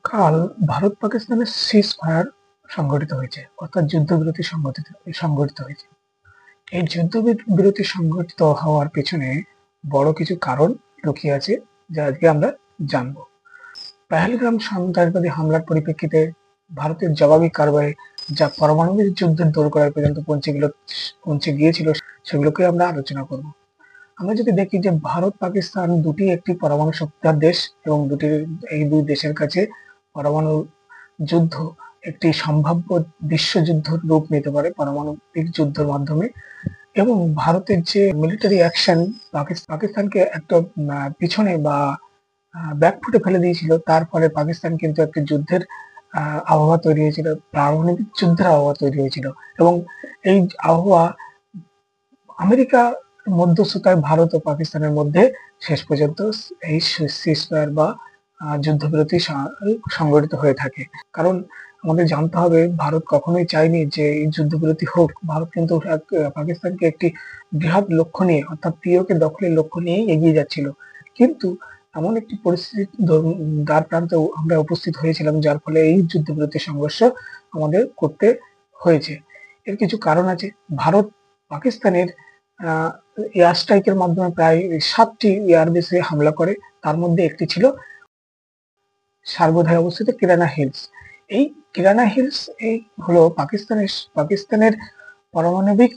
কাল ভারত পাকিস্তানের সিজ ফায়ার সংঘটিত হয়েছে, অর্থাৎ যুদ্ধবিরতি সংঘটিত হয়েছে। এই যুদ্ধবিরতি সংঘটিত হওয়ার পেছনে বড় কিছু কারণ লুকিয়ে আছে, যা আজকে আমরা জানবো। পেহেলগাম সন্ত্রাসবাদী হামলার পরিপ্রেক্ষিতে ভারতের জবাবি কারবারে যা পারমাণবিক যুদ্ধের দোরগোড়ায় পর্যন্ত পৌঁছে গিয়েছিল, সেগুলোকে আমরা আলোচনা করব। আমরা যদি দেখি যে ভারত পাকিস্তান দুটি একটি পরমাণু শক্তিধর দেশ, এবং এই দুই দেশের কাছে পরমাণু যুদ্ধ একটি সম্ভাব্য বিশ্বযুদ্ধের রূপ নিতে পারে পারমাণবিক যুদ্ধের মাধ্যমে। এবং ভারতের যে মিলিটারি অ্যাকশন পাকিস্তানকে একটা পিছনে বা ব্যাকফুটে ফেলে দিয়েছিল, তার ফলে পাকিস্তান কিন্তু একটি যুদ্ধের আবহাওয়া তৈরি হয়েছিল, পারমাণবিক যুদ্ধের আবহাওয়া তৈরি হয়েছিল। এবং এই আবহাওয়া আমেরিকা মধ্যস্থতায় ভারত ও পাকিস্তানের মধ্যে শেষ পর্যন্ত এই সিজফায়ার বা যুদ্ধবিরতি সংগঠিত হয়ে থাকে। কারণ আমাদের জানতে হবে, ভারত কখনোই চায়নি যে এই যুদ্ধবিরতি হোক। ভারত কিন্তু পাকিস্তানকে একটি বৃহৎ লক্ষ্য নিয়ে, অর্থাৎ পিওকে দখলের লক্ষ্য নিয়ে এগিয়ে যাচ্ছিল। কিন্তু এমন একটি পরিস্থিতির দ্বার প্রান্তে আমরা উপস্থিত হয়েছিলাম, যার ফলে এই যুদ্ধবিরতি সংঘর্ষ আমাদের করতে হয়েছে। এর কিছু কারণ আছে। ভারত পাকিস্তানের এয়ার স্ট্রাইকের মাধ্যমে প্রায় 7টি এয়ারবেসে হামলা করে। তার মধ্যে একটি ছিল সার্বধায় অবস্থিত কিরানা হিলস। এই কিরানা হিলস এই হলো পাকিস্তানের পারমাণবিক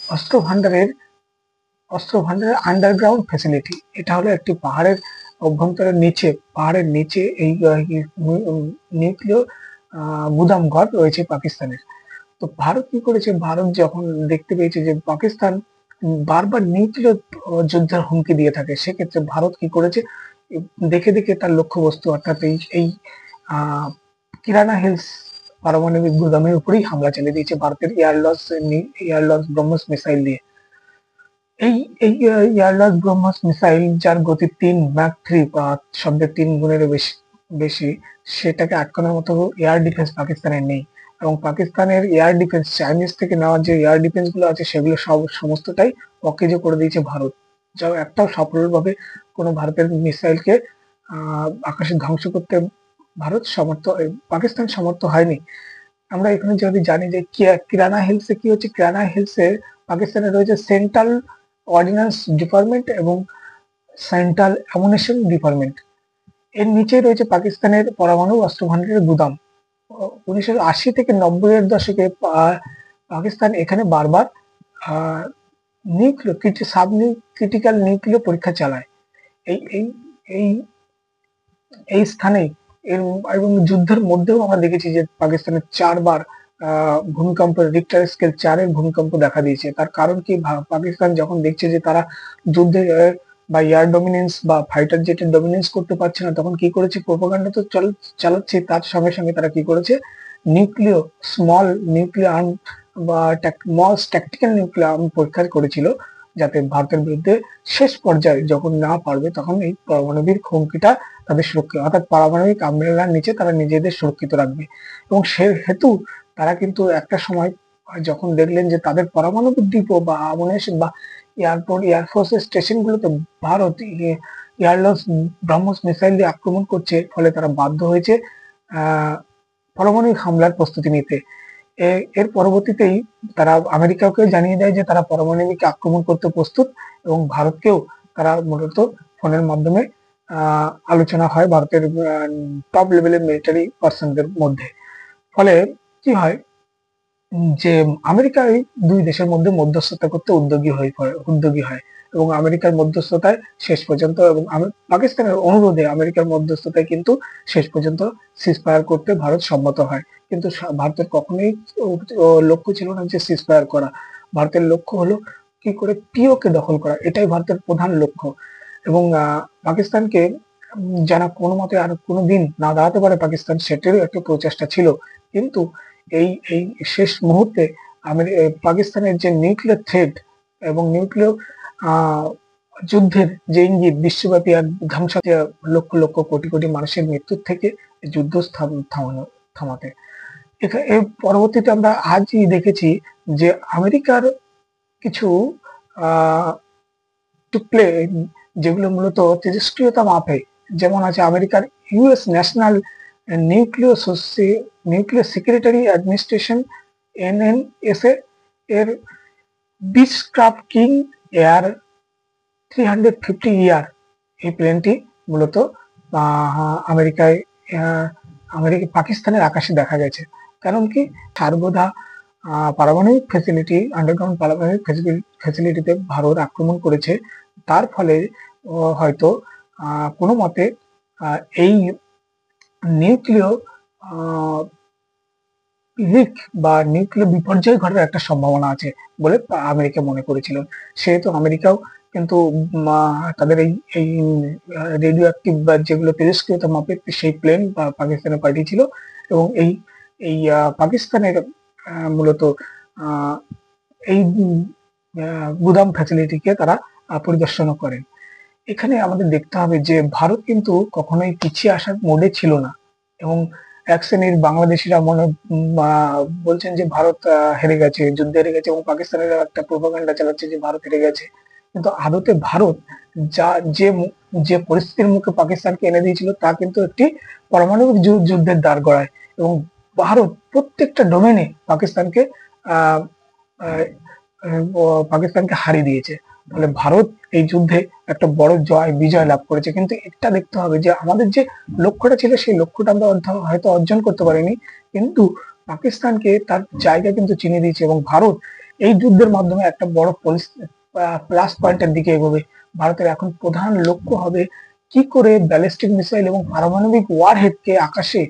অস্ত্র ভান্ডারের আন্ডারগ্রাউন্ড ফ্যাসিলিটি। এটা হলো একটি পাহাড়ের অভ্যন্তরের নিচে, এই নিউক্লিয় গুদাম ঘর রয়েছে পাকিস্তানের। তো ভারত কি করেছে, ভারত যখন দেখতে পেয়েছে যে পাকিস্তান বারবার নিউক্লিয় যুদ্ধের হুমকি দিয়ে থাকে, সেক্ষেত্রে ভারত কি করেছে, দেখে দেখে তার লক্ষ্যবস্তু অর্থাৎ এই কিরানা হিলস পারমাণবিক গুদামের উপরেই হামলা চালিয়ে দিয়েছে ভারতের এয়ারলস ব্রহ্মস মিসাইল দিয়ে। এই এয়ারলস ব্রহ্মস মিসাইল, যার গতি 3 ম্যাক 3 বা শব্দের 3 গুণেরও বেশি, সেটাকে আটকানোর মতো এয়ার ডিফেন্স পাকিস্তানের নেই। এবং পাকিস্তানের এয়ার ডিফেন্স, চাইনিজ থেকে নেওয়া যে এয়ার ডিফেন্স গুলো আছে, সেগুলো সমস্তটাই অকেজো করে দিয়েছে ভারত। যা একটাও সফলভাবে কোনো ভারতের মিসাইলকে আকাশে ধ্বংস করতে পাকিস্তান সমর্থ হয়নি। আমরা এখানে যদি জানি যে কিরানা হিলসে কি হচ্ছে, কিরানা হিলসে পাকিস্তানের রয়েছে সেন্ট্রাল অর্ডিন্যান্স ডিপার্টমেন্ট এবং সেন্ট্রাল অ্যামুনিশন ডিপার্টমেন্ট। এর নিচে রয়েছে পাকিস্তানের পরমাণু অস্ত্র ভান্ডারের গুদাম। 1980 থেকে 90 এর দশকে পাকিস্তান এখানে বারবার ক্রিটিক্যাল নিউক্লিয় পরীক্ষা চালায়। এই এই এই এই স্থানে এবং যুদ্ধের মধ্যেও আমরা দেখেছি যে পাকিস্তানের 4বার ভূমিকম্প, রিক্টার স্কেল 4-এর ভূমিকম্প দেখা দিয়েছে। তার কারণ কি, পাকিস্তান যখন দেখছে যে তারা যুদ্ধে বা এয়ার ডমিনেন্স বা ফাইটার জেটের ডমিনেন্স করতে পারছে না, তখন কি করেছে, প্রোপাগান্ডা তো চালাচ্ছে, তার সঙ্গে সঙ্গে তারা কি করেছে, স্মল নিউক্লিয়ার আর্ম বা ট্যাকটিক্যাল নিউক্লিয়ার আর্ম পরীক্ষা করেছিল, যাতে ভারতের বিরুদ্ধে শেষ পর্যায়ে যখন না পারবে, তখন এই পারমাণবিক হুমকিটা তাদের সুরক্ষিত, অর্থাৎ পারমাণবিক আমলার নিচে তারা নিজেদের সুরক্ষিত রাখবে। এবং সেহেতু তারা কিন্তু একটা সময় যখন দেখলেন যে তাদের পারমাণবিক ডিপো বা আমুনেশন বা এয়ারফোর্সের স্টেশনগুলোতে ভারত এয়ারলস ব্রহ্মস মিসাইল দিয়ে আক্রমণ করছে, ফলে তারা বাধ্য হয়েছে পারমাণবিক হামলার প্রস্তুতি নিতে। এর পরবর্তীতেই তারা আমেরিকাকে জানিয়ে দেয় যে তারা পারমাণবিক আক্রমণ করতে প্রস্তুত, এবং ভারতকেও তারা মূলত ফোনের মাধ্যমে আলোচনা হয় ভারতের টপ লেভেলের মিলিটারি পার্সনদের মধ্যে। ফলে কি হয় যে আমেরিকা এই দুই দেশের মধ্যে মধ্যস্থতা করতে উদ্যোগী হয়, এবং আমেরিকার মধ্যস্থতায় শেষ পর্যন্ত, এবং পাকিস্তানের অনুরোধে আমেরিকার মধ্যস্থতায় কিন্তু শেষ পর্যন্ত সিজফায়ার করতে ভারত সম্মত হয়। কিন্তু ভারতের কখনোই লক্ষ্য ছিল না যে সিজফায়ার করা। ভারতের লক্ষ্য হলো কি করে পিওকে দখল করা, এটাই ভারতের প্রধান লক্ষ্য। এবং পাকিস্তানকে যেন কোনো মতে আর কোনো দিন না দাঁড়াতে পারে পাকিস্তান, সেটারও একটা প্রচেষ্টা ছিল। কিন্তু এই এই শেষ মুহূর্তে পাকিস্তানের যে নিউক্লিয়ার থ্রেট এবং নিউক্লিয় যুদ্ধের যে ইঙ্গিত বিশ্বব্যাপী এক ধ্বংস, লক্ষ লক্ষ কোটি কোটি মানুষের মৃত্যুর থেকে যুদ্ধ থামাতে। এর পরবর্তীতে আমরা আজই দেখেছি যে আমেরিকার কিছু প্লে, যেগুলো মূলত তেজস্ক্রিয়তা মাপে, যেমন আছে আমেরিকার US national nuclear security administration NNSA এর বিচক্রাফট কিং এয়ার 350 এই প্লেনটি মূলত আমেরিকায় পাকিস্তানের আকাশে দেখা গেছে। কারণ কি, সার্বদা পারমাণবিক ফ্যাসিলিটি, আন্ডারগ্রাউন্ড পারমাণবিক ফ্যাসিলিটিতে ভারত আক্রমণ করেছে। তার ফলে হয়তো কোনো মতে এই নিউক্লিয় লিক বা নিউক্লিয় বিপর্যয় ঘটার একটা সম্ভাবনা আছে বলে আমেরিকা মনে করেছিল। সেহেতু আমেরিকাও কিন্তু তাদের এই রেডিও অ্যাক্টিভ বা যেগুলো তেজস্ক্রিয়ত মাপের সেই প্লেন পাকিস্তানে পাঠিয়েছিল এবং এই পাকিস্তানের মূলত এই গুদাম ফ্যাসিলিটিকে তারা পরিদর্শন করেন। এখানে আমাদের দেখতে হবে যে ভারত কিন্তু কখনোই পিছিয়ে আসার মোডে ছিল না এবং এক শ্রেণীর বাংলাদেশিরা বলছেন যে ভারত হেরে গেছে, যুদ্ধে হেরে গেছে এবং পাকিস্তানের একটা প্রোপাগান্ডা চালাচ্ছে যে ভারত হেরে গেছে। কিন্তু আদতে ভারত যে পরিস্থিতির মুখে পাকিস্তানকে এনে দিয়েছিল তা কিন্তু একটি পারমাণবিক যুদ্ধের দ্বার গড়ায় এবং ভারত প্রত্যেকটা ডোমেনে পাকিস্তানকে হারিয়ে দিয়েছে। ফলে ভারত এই যুদ্ধে একটা বড় বিজয় লাভ করেছে। কিন্তু এটা দেখতে হবে যে আমাদের যে লক্ষ্যটা ছিল সেই লক্ষ্যটা আমরা হয়তো অর্জন করতে পারিনি, কিন্তু পাকিস্তানকে তার জায়গা কিন্তু চিনিয়ে দিয়েছে এবং ভারত এই যুদ্ধের মাধ্যমে একটা বড় প্লাস পয়েন্টের দিকে এগোবে। ভারতের এখন প্রধান লক্ষ্য হবে কি করে ব্যালিস্টিক মিসাইল এবং পারমাণবিক ওয়ারহেডকে আকাশে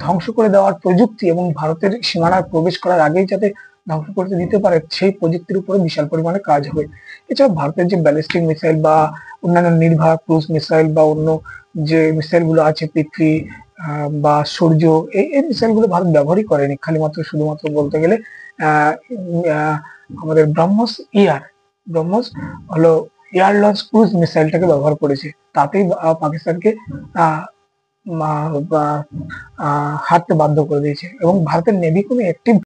ধ্বংস করে দেওয়ার প্রযুক্তি এবং ভারতের সীমানায় প্রবেশ করার আগেই যাতে ধ্বংস করতে দিতে পারে সেই প্রযুক্তির উপরে বিশাল পরিমাণে কাজ হবে। এছাড়া ভারতের যে ব্যালিস্টিক মিসাইল বা অন্যান্য নির্ভর ক্রুজ মিসাইল বা অন্য যে মিসাইল গুলো আছে পৃথ্বী বা সূর্য, এই মিসাইল গুলো ভারত ব্যবহারই করেনি। শুধুমাত্র বলতে গেলে আমাদের ব্রহ্মস হলো এয়ার লঞ্চ ক্রুজ মিসাইলটাকে ব্যবহার করেছে। তাতেই পাকিস্তানকে হারতে বাধ্য করে দিয়েছে এবং ভারতের নেভি কোনো একটি